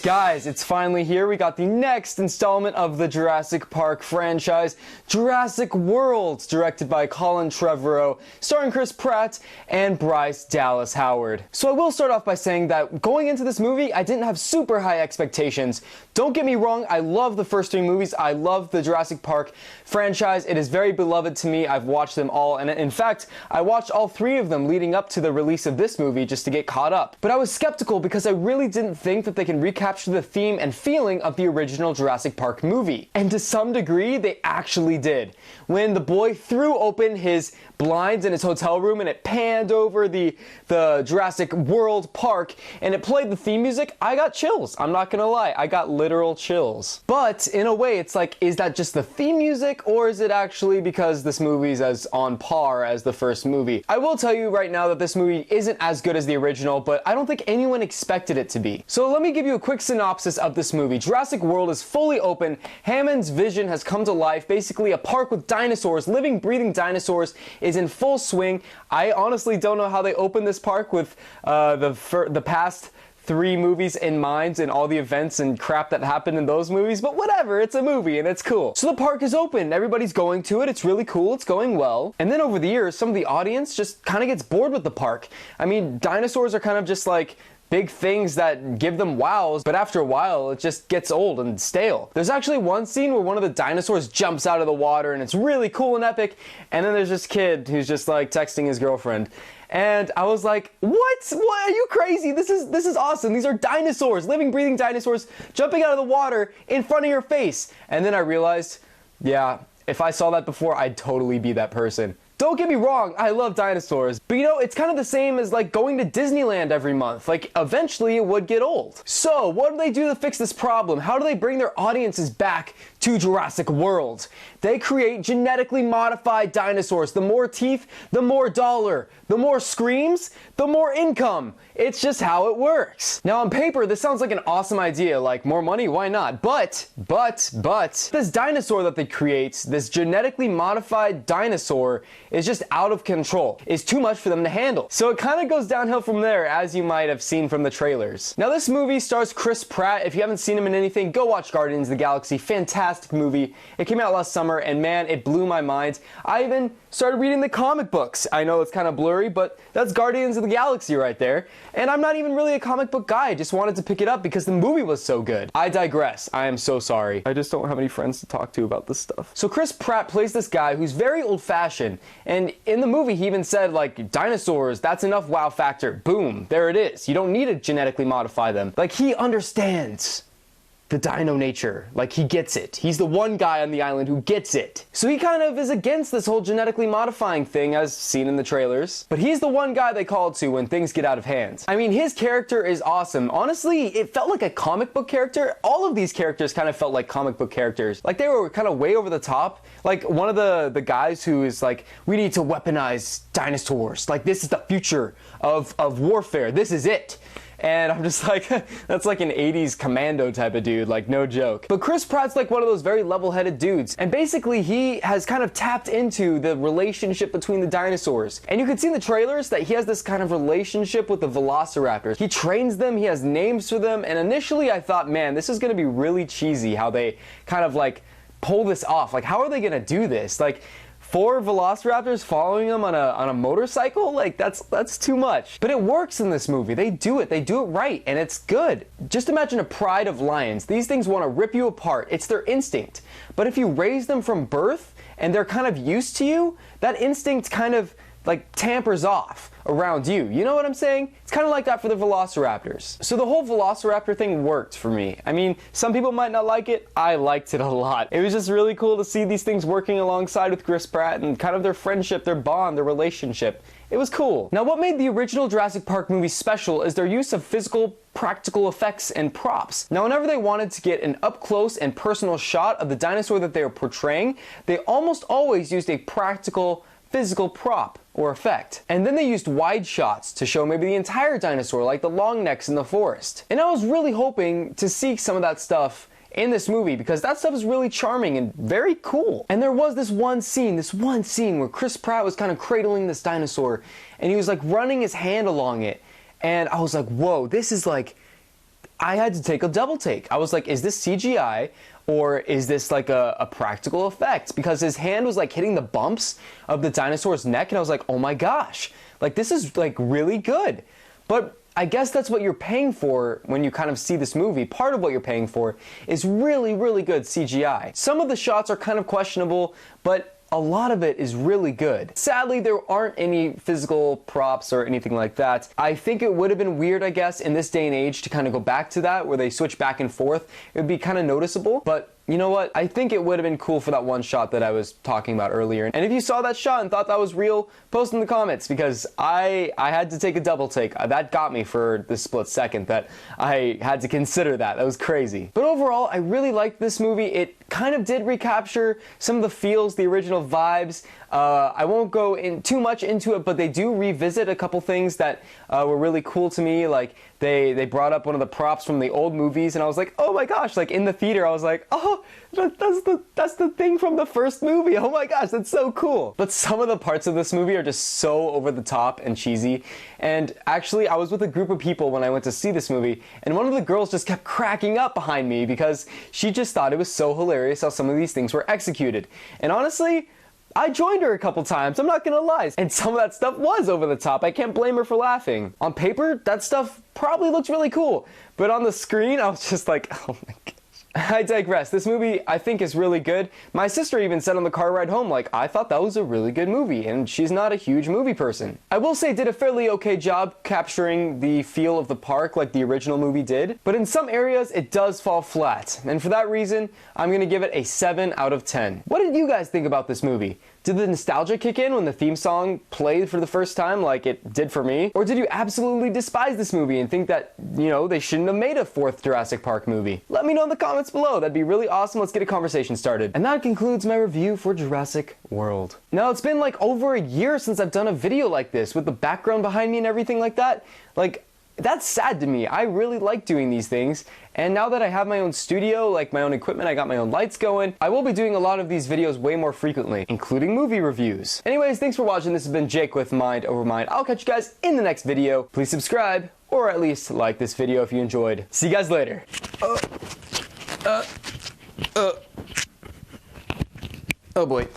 Guys, it's finally here. We got the next installment of the Jurassic Park franchise, Jurassic World, directed by Colin Trevorrow, starring Chris Pratt and Bryce Dallas Howard. So I will start off by saying that going into this movie, I didn't have super high expectations. Don't get me wrong, I love the first three movies. I love the Jurassic Park franchise. It is very beloved to me. I've watched them all, and in fact, I watched all three of them leading up to the release of this movie just to get caught up. But I was skeptical because I really didn't think that they can recapture the theme and feeling of the original Jurassic Park movie. And to some degree, they actually did. When the boy threw open his blinds in his hotel room and it panned over the Jurassic World park and it played the theme music, I got chills. I'm not gonna lie, I got literal chills. But in a way, it's like, is that just the theme music, or is it actually because this movie's as on par as the first movie? I will tell you right now that this movie isn't as good as the original, but I don't think anyone expected it to be. So let me give you a quick synopsis of this movie. Jurassic World is fully open. Hammond's vision has come to life. Basically, a park with dinosaurs, living, breathing dinosaurs, is in full swing. I honestly don't know how they opened this park with the past three movies in mind and all the events and crap that happened in those movies, but whatever, it's a movie and it's cool. So the park is open, everybody's going to it, it's really cool, it's going well. And then over the years, some of the audience just kind of gets bored with the park. I mean, dinosaurs are kind of just like big things that give them wows, but after a while it just gets old and stale. There's actually one scene where one of the dinosaurs jumps out of the water and it's really cool and epic, and then there's this kid who's just like texting his girlfriend. And I was like, what? Are you crazy? This is awesome. These are dinosaurs, living, breathing dinosaurs, jumping out of the water in front of your face. And then I realized, yeah, if I saw that before, I'd totally be that person. Don't get me wrong, I love dinosaurs, but you know, it's kind of the same as like going to Disneyland every month. Like, eventually it would get old. So, what do they do to fix this problem? How do they bring their audiences back to Jurassic World? They create genetically modified dinosaurs. The more teeth, the more dollar. The more screams, the more income. It's just how it works. Now, on paper, this sounds like an awesome idea, like more money, why not? But, this dinosaur that they create, this genetically modified dinosaur, is just out of control. It's too much for them to handle. So it kind of goes downhill from there, as you might have seen from the trailers. Now, this movie stars Chris Pratt. If you haven't seen him in anything, go watch Guardians of the Galaxy. Fantastic movie. It came out last summer, and man, it blew my mind. I even started reading the comic books. I know it's kind of blurry, but that's Guardians of the Galaxy right there. And I'm not even really a comic book guy. I just wanted to pick it up because the movie was so good. I digress. I am so sorry. I just don't have any friends to talk to about this stuff. So Chris Pratt plays this guy who's very old-fashioned. And in the movie, he even said, like, dinosaurs, that's enough wow factor. Boom, there it is. You don't need to genetically modify them. Like, he understands the dino nature. Like, he gets it. He's the one guy on the island who gets it. So he kind of is against this whole genetically modifying thing, as seen in the trailers. But he's the one guy they call to when things get out of hand. I mean, his character is awesome. Honestly, it felt like a comic book character. All of these characters kind of felt like comic book characters. Like, they were kind of way over the top. Like, one of the guys who is like, we need to weaponize dinosaurs. Like, this is the future of warfare. This is it. And I'm just like, that's like an 80s commando type of dude, like, no joke. But Chris Pratt's like one of those very level-headed dudes. And basically, he has kind of tapped into the relationship between the dinosaurs. And you can see in the trailers that he has this kind of relationship with the velociraptors. He trains them, he has names for them, and initially I thought, man, this is gonna be really cheesy how they kind of like pull this off. Like, how are they gonna do this? Like, 4 velociraptors following him on a motorcycle? Like, that's too much. But it works in this movie. They do it right, and it's good. Just imagine a pride of lions. These things want to rip you apart. It's their instinct. But if you raise them from birth and they're kind of used to you, that instinct kind of like tampers off around you. You know what I'm saying? It's kind of like that for the velociraptors. So the whole velociraptor thing worked for me. I mean, some people might not like it. I liked it a lot. It was just really cool to see these things working alongside with Chris Pratt and kind of their friendship, their bond, their relationship. It was cool. Now, what made the original Jurassic Park movie special is their use of physical, practical effects and props. Now, whenever they wanted to get an up-close and personal shot of the dinosaur that they were portraying, they almost always used a practical, physical prop or effect. And then they used wide shots to show maybe the entire dinosaur, like the long necks in the forest. And I was really hoping to see some of that stuff in this movie because that stuff is really charming and very cool. And there was this one scene where Chris Pratt was kind of cradling this dinosaur and he was like running his hand along it. And I was like, whoa, this is like, I had to take a double take. I was like, is this CGI or is this like a practical effect? Because his hand was like hitting the bumps of the dinosaur's neck and I was like, oh my gosh, like this is like really good. But I guess that's what you're paying for when you kind of see this movie. Part of what you're paying for is really, really good CGI. Some of the shots are kind of questionable, but a lot of it is really good. Sadly, there aren't any physical props or anything like that. I think it would have been weird, I guess, in this day and age to kind of go back to that, where they switch back and forth. It would be kind of noticeable, but you know what? I think it would have been cool for that one shot that I was talking about earlier. And if you saw that shot and thought that was real, post in the comments, because I had to take a double take. That got me for the split second that I had to consider that. That was crazy. But overall, I really liked this movie. It kind of did recapture some of the feels, the original vibes. I won't go in too much into it, but they do revisit a couple things that were really cool to me. Like they brought up one of the props from the old movies, and I was like, oh my gosh! Like in the theater, I was like, oh, that's the thing from the first movie. Oh my gosh, that's so cool. But some of the parts of this movie are just so over the top and cheesy. And actually, I was with a group of people when I went to see this movie, and one of the girls just kept cracking up behind me because she just thought it was so hilarious how some of these things were executed. And honestly, I joined her a couple times, I'm not gonna lie. And some of that stuff was over the top. I can't blame her for laughing. On paper, that stuff probably looks really cool. But on the screen, I was just like, oh my gosh. I digress. This movie, I think, is really good. My sister even said on the car ride home, like, I thought that was a really good movie, and she's not a huge movie person. I will say it did a fairly okay job capturing the feel of the park like the original movie did, but in some areas, it does fall flat. And for that reason, I'm gonna give it a 7 out of 10. What did you guys think about this movie? Did the nostalgia kick in when the theme song played for the first time like it did for me? Or did you absolutely despise this movie and think that, you know, they shouldn't have made a 4th Jurassic Park movie? Let me know in the comments below. That'd be really awesome. Let's get a conversation started. And that concludes my review for Jurassic World. Now, it's been like over a year since I've done a video like this with the background behind me and everything like that. Like, that's sad to me. I really like doing these things, and now that I have my own studio, like my own equipment, I got my own lights going, I will be doing a lot of these videos way more frequently, including movie reviews. Anyways, thanks for watching. This has been Jake with Mind Over Mind. I'll catch you guys in the next video. Please subscribe, or at least like this video if you enjoyed. See you guys later. Oh boy.